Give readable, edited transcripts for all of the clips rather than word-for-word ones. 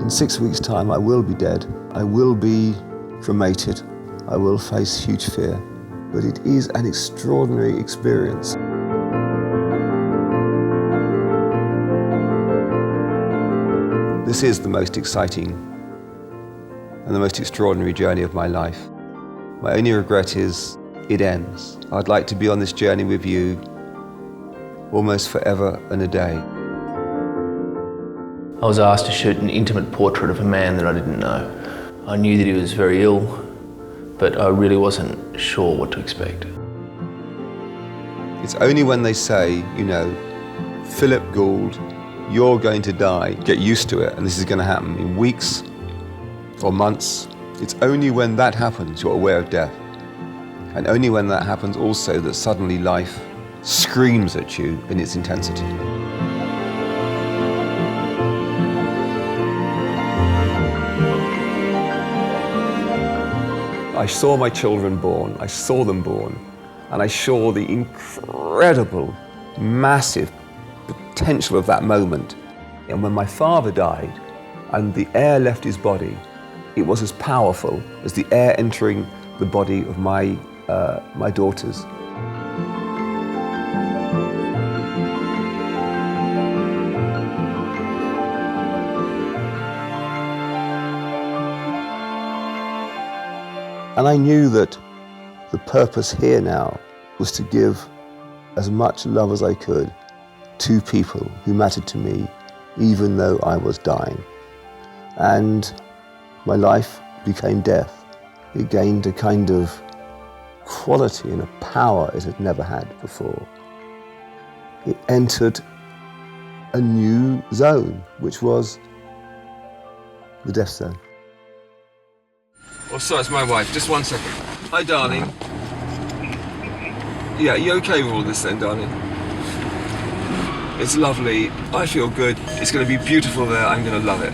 In 6 weeks' time, I will be dead. I will be cremated. I will face huge fear. But it is an extraordinary experience. This is the most exciting and the most extraordinary journey of my life. My only regret is it ends. I'd like to be on this journey with you almost forever and a day. I was asked to shoot an intimate portrait of a man that I didn't know. I knew that he was very ill, but I really wasn't sure what to expect. It's only when they say, you know, Philip Gould, you're going to die, get used to it, and this is going to happen in weeks or months. It's only when that happens you're aware of death. And only when that happens also that suddenly life screams at you in its intensity. I saw my children born, I saw them born, and I saw the incredible, massive potential of that moment. And when my father died and the air left his body, it was as powerful as the air entering the body of my daughters. And I knew that the purpose here now was to give as much love as I could to people who mattered to me, even though I was dying. And my life became death. It gained a kind of quality and a power it had never had before. It entered a new zone, which was the death zone. Oh, sorry, it's my wife. Just 1 second. Hi, darling. Yeah, you okay with all this then, darling? It's lovely. I feel good. It's going to be beautiful there. I'm going to love it.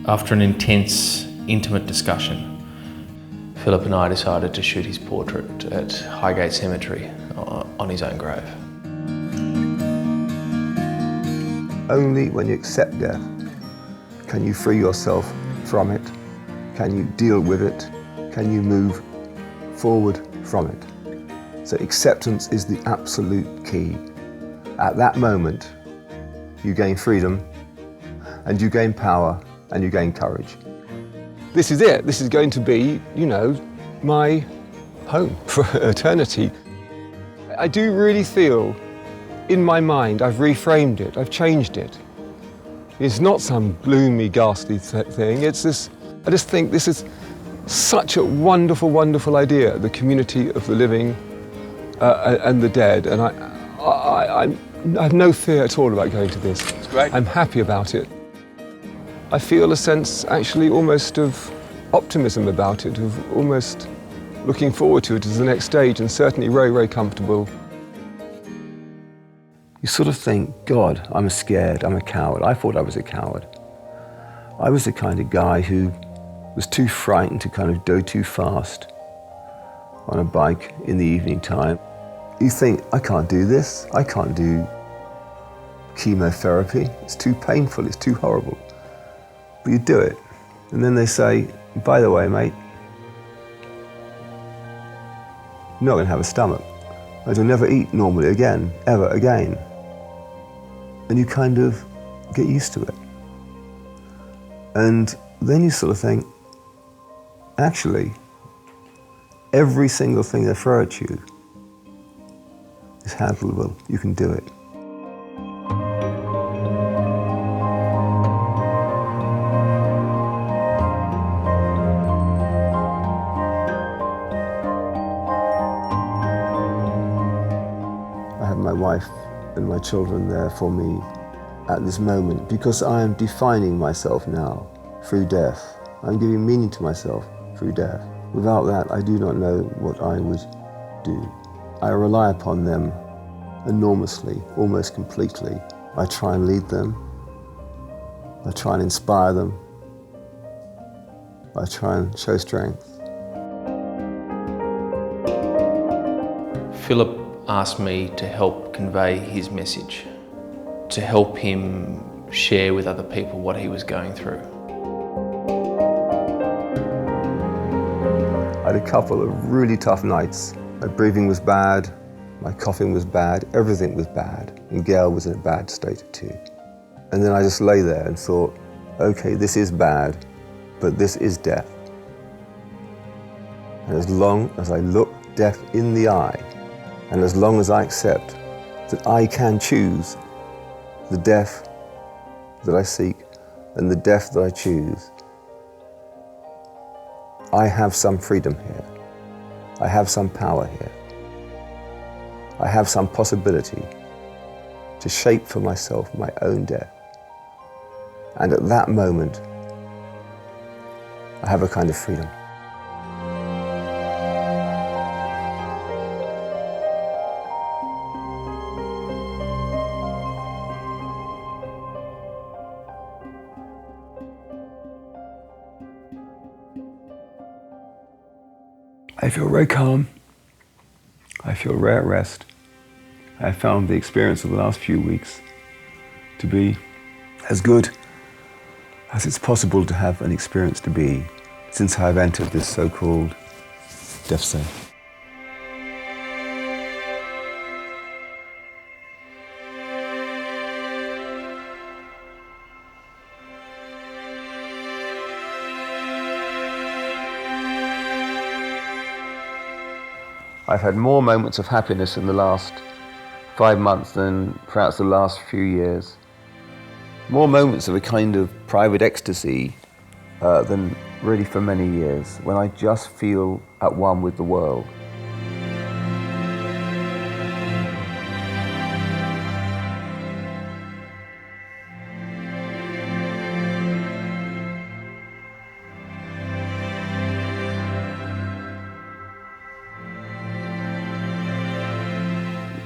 After an intense, intimate discussion, Philip and I decided to shoot his portrait at Highgate Cemetery on his own grave. Only when you accept death can you free yourself from it, can you deal with it, can you move forward from it. So acceptance is the absolute key. At that moment, you gain freedom, and you gain power, and you gain courage. This is it. This is going to be, you know, my home for eternity. I do really feel, in my mind, I've reframed it, I've changed it. It's not some gloomy, ghastly thing. It's this, I just think this is such a wonderful, wonderful idea, the community of the living and the dead. And I have no fear at all about going to this. It's great. I'm happy about it. I feel a sense, actually, almost of optimism about it, of almost looking forward to it as the next stage, and certainly very, very comfortable. You sort of think, God, I'm scared, I'm a coward. I thought I was a coward. I was the kind of guy who was too frightened to kind of go too fast on a bike in the evening time. You think, I can't do this, I can't do chemotherapy, it's too painful, it's too horrible. But you do it, and then they say, by the way, mate, you're not going to have a stomach, and you'll never eat normally again, ever again. And you kind of get used to it. And then you sort of think, actually, every single thing they throw at you is handleable, you can do it. I have my wife and my children there for me at this moment because I am defining myself now through death. I'm giving meaning to myself through death. Without that, I do not know what I would do. I rely upon them enormously, almost completely. I try and lead them. I try and inspire them. I try and show strength. Philip asked me to help convey his message to help him share with other people what he was going through. I had a couple of really tough nights. My breathing was bad, my coughing was bad, everything was bad, and Gail was in a bad state too. And then I just lay there and thought, okay, this is bad, but this is death. And as long as I look death in the eye, and as long as I accept that I can choose the death that I seek and the death that I choose, I have some freedom here. I have some power here. I have some possibility to shape for myself my own death. And at that moment, I have a kind of freedom. I feel very calm. I feel very at rest. I found the experience of the last few weeks to be as good as it's possible to have an experience to be since I've entered this so-called death zone. I've had more moments of happiness in the last 5 months than perhaps the last few years. More moments of a kind of private ecstasy than really for many years, when I just feel at one with the world.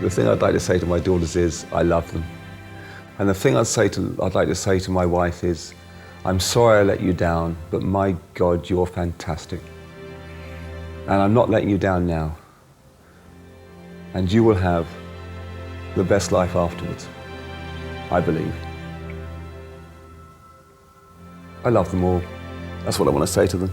The thing I'd like to say to my daughters is, I love them. And the thing I'd like to say to my wife is, I'm sorry I let you down, but my God, you're fantastic. And I'm not letting you down now. And you will have the best life afterwards, I believe. I love them all. That's what I want to say to them.